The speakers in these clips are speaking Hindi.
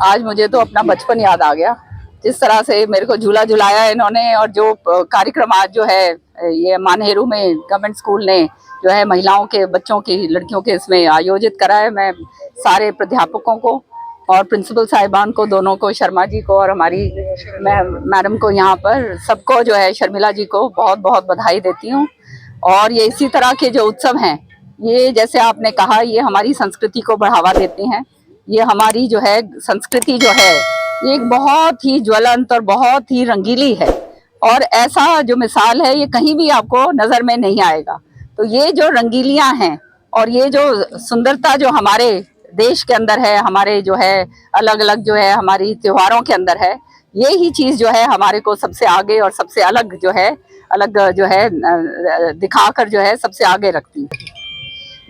आज मुझे तो अपना बचपन याद आ गया, जिस तरह से मेरे को झूला झुलाया इन्होंने। और जो कार्यक्रम आज जो है ये मानहेरू में गवर्नमेंट स्कूल ने जो है महिलाओं के, बच्चों की, लड़कियों के इसमें आयोजित करा है। मैं सारे प्राध्यापकों को और प्रिंसिपल साहिबान को, दोनों को, शर्मा जी को और हमारी मैडम को, यहाँ पर सबको जो है, शर्मिला जी को बहुत बहुत बधाई देती हूँ। और ये इसी तरह के जो उत्सव हैं, ये जैसे आपने कहा, ये हमारी संस्कृति को बढ़ावा देते हैं। ये हमारी जो है संस्कृति जो है, ये एक बहुत ही ज्वलंत और बहुत ही रंगीली है। और ऐसा जो मिसाल है, ये कहीं भी आपको नजर में नहीं आएगा। तो ये जो रंगीलियां हैं और ये जो सुंदरता जो हमारे देश के अंदर है, हमारे जो है अलग अलग जो है हमारी त्योहारों के अंदर है, ये ही चीज जो है हमारे को सबसे आगे और सबसे अलग जो है दिखाकर जो है सबसे आगे रखती है।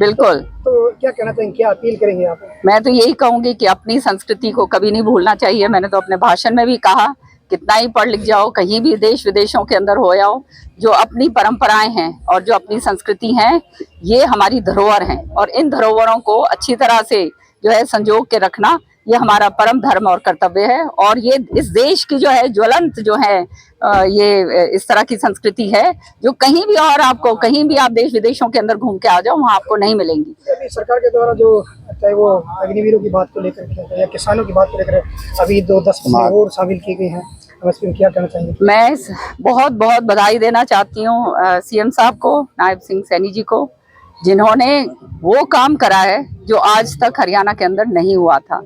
बिल्कुल। तो क्या कहना चाहेंगे, क्या अपील करेंगे आप? मैं तो यही कहूंगी कि अपनी संस्कृति को कभी नहीं भूलना चाहिए। मैंने तो अपने भाषण में भी कहा, कितना ही पढ़ लिख जाओ, कहीं भी देश विदेशों के अंदर हो जाओ, जो अपनी परंपराएं हैं और जो अपनी संस्कृति हैं, ये हमारी धरोहर हैं। और इन धरोहरों को अच्छी तरह से जो है संजो के रखना, ये हमारा परम धर्म और कर्तव्य है। और ये इस देश की जो है ज्वलंत जो है ये इस तरह की संस्कृति है, जो कहीं भी और आपको, कहीं भी आप देश विदेशों के अंदर घूम के आ जाओ, वहाँ आपको नहीं मिलेंगी। अभी सरकार के द्वारा जो, चाहे वो अग्निवीरों की बात को लेकर या किसानों की बात को लेकर, अभी 10 और शामिल की गई हैं, क्या कहना चाहेंगे? मैं बहुत बहुत बधाई देना चाहती हूँ सीएम साहब को, नायब सिंह सैनी जी को, जिन्होंने वो काम करा है जो आज तक हरियाणा के अंदर नहीं हुआ था।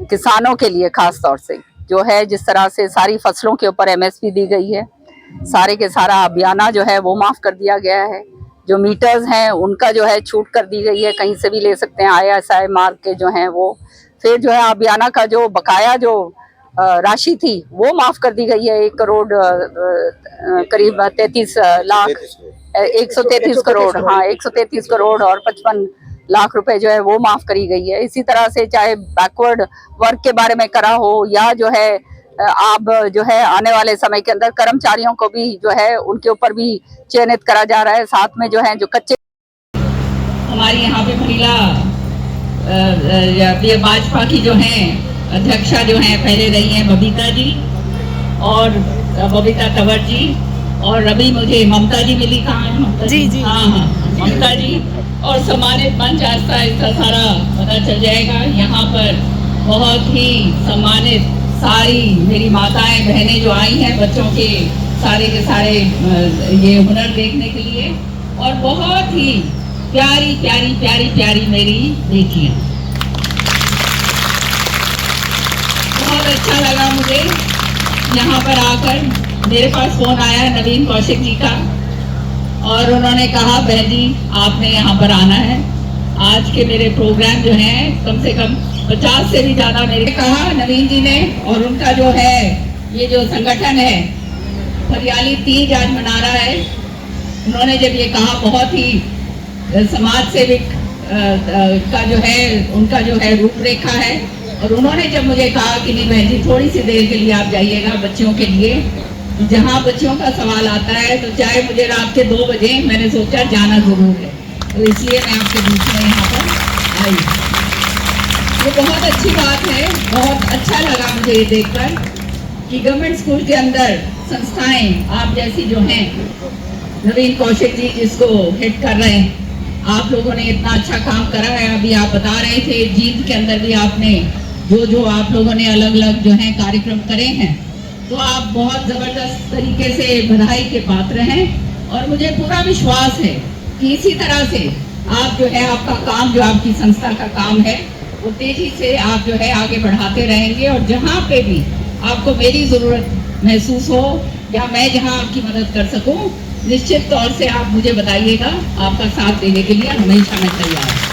किसानों के लिए खास तौर से जो है, जिस तरह से सारी फसलों के ऊपर एमएसपी दी गई है, सारे के सारा अभियाना जो है वो माफ कर दिया गया है। जो मीटर्स हैं उनका जो है छूट कर दी गई है, कहीं से भी ले सकते हैं, ISI मार्क के जो हैं वो। फिर जो है अभियाना का जो बकाया जो राशि थी वो माफ कर दी गई है, 1 करोड़ करीब 33 लाख 133 करोड़, हाँ 133 करोड़ और 55 लाख रुपए जो है वो माफ करी गई है। इसी तरह से चाहे बैकवर्ड वर्क के बारे में करा हो, या जो है अब जो है आने वाले समय के अंदर कर्मचारियों को भी जो है उनके ऊपर भी चयनित करा जा रहा है। साथ में जो है जो कच्चे, हमारी यहाँ पे महिला भाजपा की जो है अध्यक्षा जो है पहले रही है बबीता जी, और बबीता तंवर जी, और अभी मुझे ममता जी मिली। कहाँ है ममता जी? हाँ ममता जी। और सम्मानित मंच आस्था इसका सारा पता चल जाएगा। यहाँ पर बहुत ही सम्मानित सारी मेरी माताएं बहनें जो आई हैं बच्चों के सारे ये हुनर देखने के लिए, और बहुत ही प्यारी प्यारी प्यारी प्यारी मेरी बेटियां। बहुत अच्छा लगा मुझे यहाँ पर आकर। मेरे पास फोन आया नवीन कौशिक जी का और उन्होंने कहा बहन जी आपने यहाँ पर आना है। आज के मेरे प्रोग्राम जो हैं कम से कम 50 से भी ज्यादा मेरे कहा नवीन जी ने, और उनका जो है ये जो संगठन है हरियाली तीज आज मना रहा है। उन्होंने जब ये कहा बहुत ही समाज सेविक का जो है उनका जो है रूपरेखा है, और उन्होंने जब मुझे कहा कि नहीं बहन जी थोड़ी सी देर के लिए आप जाइएगा बच्चियों के लिए, जहाँ बच्चियों का सवाल आता है तो चाहे मुझे रात के 2 बजे, मैंने सोचा जाना जरूर है, तो इसलिए मैं आपके बीच में यहाँ पर आई। ये बहुत अच्छी बात है। बहुत अच्छा लगा मुझे ये देखकर कि गवर्नमेंट स्कूल के अंदर संस्थाएं आप जैसी जो हैं, नवीन कौशिक जी जिसको हेड कर रहे हैं, आप लोगों ने इतना अच्छा काम करा है। अभी आप बता रहे थे जींद के अंदर भी आपने जो आप लोगों ने अलग अलग जो है कार्यक्रम करे हैं, तो आप बहुत जबरदस्त तरीके से बधाई के पात्र हैं। और मुझे पूरा विश्वास है कि इसी तरह से आप जो है आपका काम, जो आपकी संस्था का काम है, वो तेजी से आप जो है आगे बढ़ाते रहेंगे। और जहाँ पे भी आपको मेरी जरूरत महसूस हो या मैं जहाँ आपकी मदद कर सकूं, निश्चित तौर से आप मुझे बताइएगा। आपका साथ देने के लिए हमेशा मैं तैयार हूँ।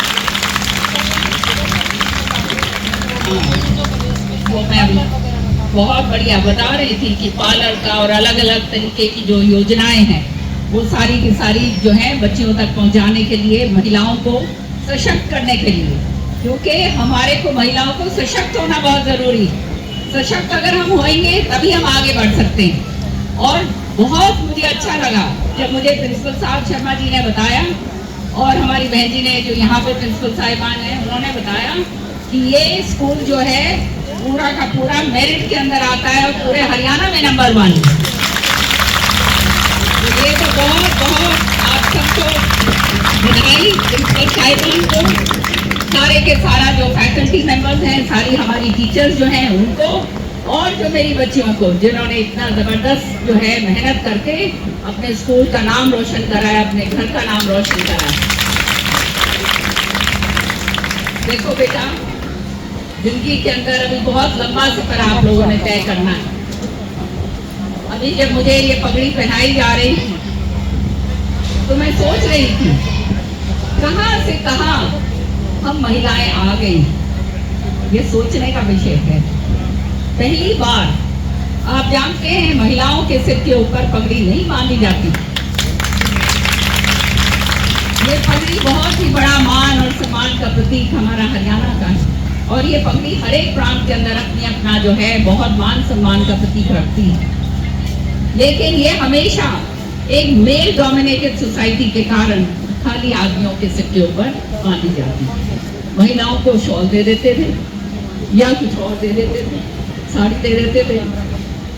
वो मैं अभी बहुत बढ़िया बता रही थी कि पार्लर का और अलग अलग तरीके की जो योजनाएं हैं वो सारी की सारी जो है बच्चियों तक पहुंचाने के लिए, महिलाओं को सशक्त करने के लिए, क्योंकि हमारे को महिलाओं को सशक्त होना बहुत जरूरी है। सशक्त अगर हम होंगे तभी हम आगे बढ़ सकते हैं। और बहुत मुझे अच्छा लगा जब मुझे प्रिंसिपल साहब शर्मा जी ने बताया और हमारी बहन जी ने जो यहाँ पे प्रिंसिपल साहिबान है उन्होंने बताया कि ये स्कूल जो है पूरा का पूरा मेरिट के अंदर आता है और पूरे हरियाणा में नंबर 1 है। ये तो बहुत बहुत आप सबको बधाई, प्रिंसिपल साहिबान को, सारे के सारा जो फैकल्टी मेंबर्स हैं, सारी हमारी टीचर्स जो हैं उनको, और जो मेरी बच्चियों को जिन्होंने इतना जबरदस्त जो है मेहनत करके अपने स्कूल का नाम रोशन करा है, अपने घर का नाम रोशन करा है। देखो बेटा, जिंदगी के अंदर अभी बहुत लंबा सफर आप लोगों ने तय करना है। अभी जब मुझे ये पगड़ी पहनाई जा रही थी तो मैं सोच रही थी कहां से कहां हम महिलाएं आ गई। ये सोचने का विषय है। पहली बार आप जानते हैं महिलाओं के सिर के ऊपर पगड़ी नहीं बांधी जाती। ये पगड़ी बहुत ही बड़ा मान और सम्मान का प्रतीक हमारा हरियाणा का है, और ये पगड़ी हर एक प्रांत के अंदर अपनी अपना जो है बहुत मान सम्मान का प्रतीक रखती है। लेकिन ये हमेशा एक मेल डोमिनेटेड सोसाइटी के कारण खाली आदमियों के सिर के ऊपर बांधी जाती है। महिलाओं को शॉल दे देते थे या कुछ और दे देते थे, साड़ी दे देते थे,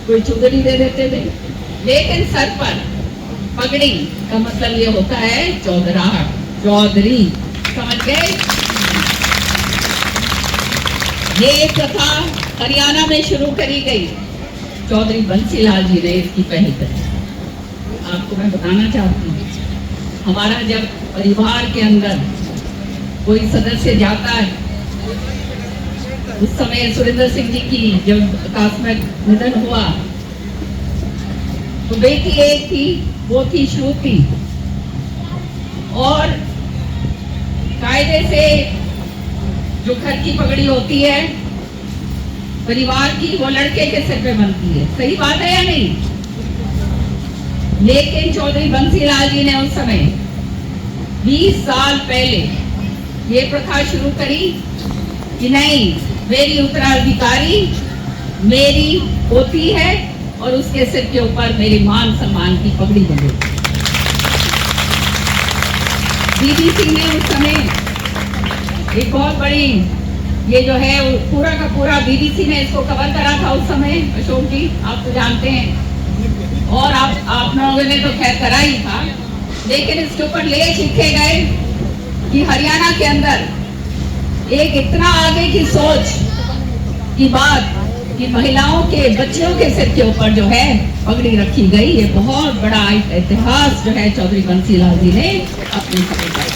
कोई चुंदड़ी दे देते थे, लेकिन सर पर पगड़ी का मतलब ये होता है चौधराहट, चौधरी, समझ गए? ये प्रथा हरियाणा में शुरू करी गई, चौधरी बंसीलाल जी ने इसकी पहल करी। आपको मैं बताना चाहती हूँ, हमारा जब परिवार के अंदर कोई सदस्य जाता है, उस समय सुरेंद्र सिंह जी की जब आकस्मिक निधन हुआ तो बेटी एक थी, वो थी श्रुति, और कायदे से जो घर की पगड़ी होती है परिवार की, वो लड़के के सिर पे बनती है। सही बात है या नहीं? लेकिन चौधरी बंसीलाल जी ने उस समय 20 साल पहले ये प्रथा शुरू करी कि नहीं, मेरी उत्तराधिकारी मेरी होती है और उसके सिर के ऊपर मेरे मान सम्मान की पगड़ी बंधी। बीबीसी ने उस समय एक बहुत बड़ी ये जो है पूरा का पूरा बीबीसी ने इसको कवर करा था उस समय। अशोक जी आप तो जानते हैं, और आप लोगों ने तो खैर करा ही था, लेकिन इसके ऊपर लेख लिखे गए कि हरियाणा के अंदर एक इतना आगे की सोच की बात कि महिलाओं के बच्चियों के सिर के ऊपर जो है पगड़ी रखी गई। ये बहुत बड़ा इतिहास जो है चौधरी बंसी लाल जी ने अपने समय पर।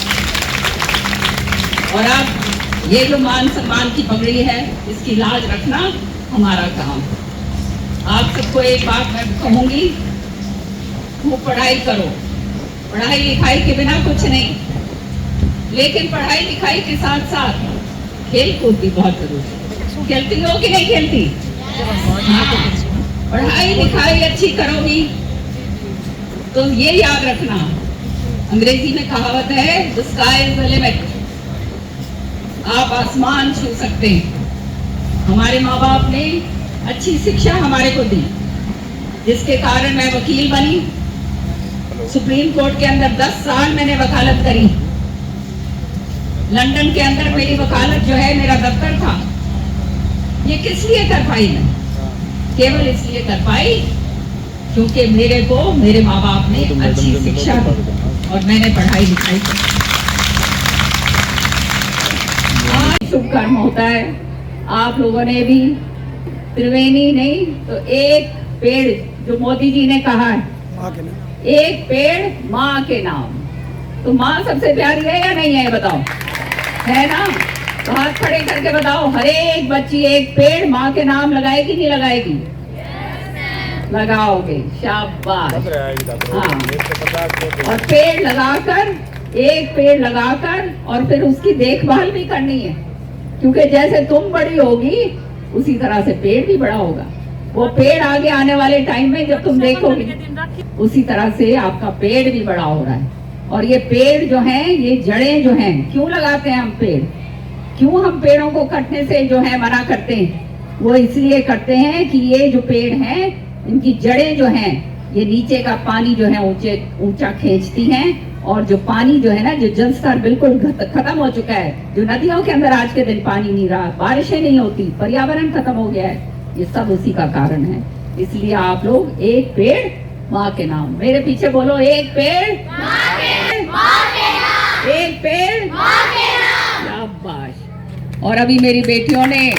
और अब ये जो मान सम्मान की पगड़ी है इसकी लाज रखना हमारा काम। आप सबको एक बात मैं कहूंगी, खूब पढ़ाई करो। पढ़ाई लिखाई के बिना कुछ नहीं, लेकिन पढ़ाई लिखाई के साथ साथ खेल कूद भी बहुत जरूरी है। खेलती हो कि नहीं खेलती? पढ़ाई लिखाई अच्छी करोगी तो ये याद रखना, अंग्रेजी में कहावत है the sky is the limit. आप आसमान छू सकते हैं। हमारे माँ बाप ने अच्छी शिक्षा हमारे को दी, जिसके कारण मैं वकील बनी। सुप्रीम कोर्ट के अंदर 10 साल मैंने वकालत करी। लंदन के अंदर मेरी वकालत जो है, मेरा दफ्तर था। ये किस लिए कर पाई मैं? केवल इसलिए कर पाई क्योंकि मेरे को मेरे माँ बाप ने अच्छी शिक्षा दी और मैंने पढ़ाई लिखाई की। आज शुभ कर्म होता है। आप लोगों ने भी त्रिवेणी नहीं तो एक पेड़, जो मोदी जी ने कहा है, एक पेड़ माँ के नाम। तो माँ सबसे प्यारी है या नहीं है? बताओ, है ना? तो हाथ खड़े करके बताओ, हर एक बच्ची एक पेड़ माँ के नाम लगाएगी नहीं लगाएगी? लगाओगे, शाबाश। हाँ, और पेड़ लगाकर, एक पेड़ लगाकर और फिर उसकी देखभाल भी करनी है, क्योंकि जैसे तुम बड़ी होगी उसी तरह से पेड़ भी बड़ा होगा। वो पेड़ आगे आने वाले टाइम में जब तुम देखोगे उसी तरह से आपका पेड़ भी बड़ा हो रहा है। और ये पेड़ जो हैं, ये जड़ें जो हैं, क्यों लगाते हैं हम पेड़? क्यों हम पेड़ों को कटने से जो है मना करते हैं? वो इसलिए करते हैं कि ये जो पेड़ हैं, इनकी जड़ें जो हैं, ये नीचे का पानी जो है ऊंचा खींचती हैं। और जो पानी जो है ना, जो जल स्तर बिल्कुल खत्म हो चुका है, जो नदियों के अंदर आज के दिन पानी नहीं रहा, बारिशें नहीं होती, पर्यावरण खत्म हो गया है, ये सब उसी का कारण है। इसलिए आप लोग एक पेड़ माँ के नाम, मेरे पीछे बोलो, एक पेड़ माँ के नाम, एक पेड़ माँ के नाम। शाबाश। और अभी मेरी बेटियों ने,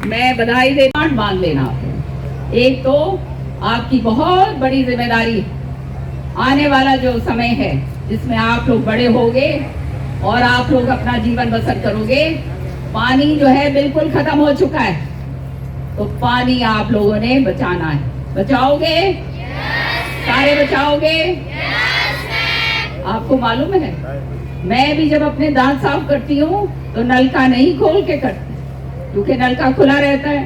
मैं बधाई देता हूं, मान लेना। एक तो आपकी बहुत बड़ी जिम्मेदारी, आने वाला जो समय है जिसमें आप लोग बड़े होगे और आप लोग अपना जीवन बसर करोगे। पानी जो है बिल्कुल खत्म हो चुका है, तो पानी आप लोगों ने बचाना है। बचाओगे? सारे बचाओगे? आपको मालूम है, मैं भी जब अपने दांत साफ करती हूँ तो नलका नहीं खोल के करती, क्योंकि नलका खुला रहता है।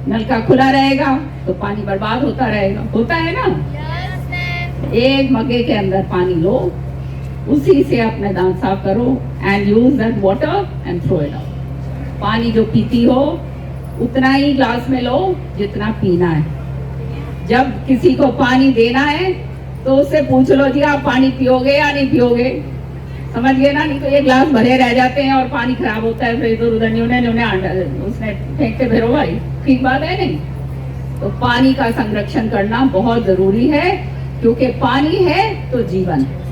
नलका खुला रहेगा तो पानी बर्बाद होता रहेगा, होता है ना? एक मग्गे के अंदर पानी लो, उसी से अपने दांत साफ करो and use that water and throw it out. पानी जो पीती हो उतना ही ग्लास में लो जितना पीना है। जब किसी को पानी देना है तो उससे पूछ लो, जी आप पानी पियोगे या नहीं पियोगे? समझ गए ना? नहीं तो ये ग्लास भरे रह जाते हैं और पानी खराब होता है, फिर इधर उधर उसने फेंकते फिरो भाई, ठीक बात है नहीं? तो पानी का संरक्षण करना बहुत जरूरी है, क्योंकि पानी है तो जीवन है।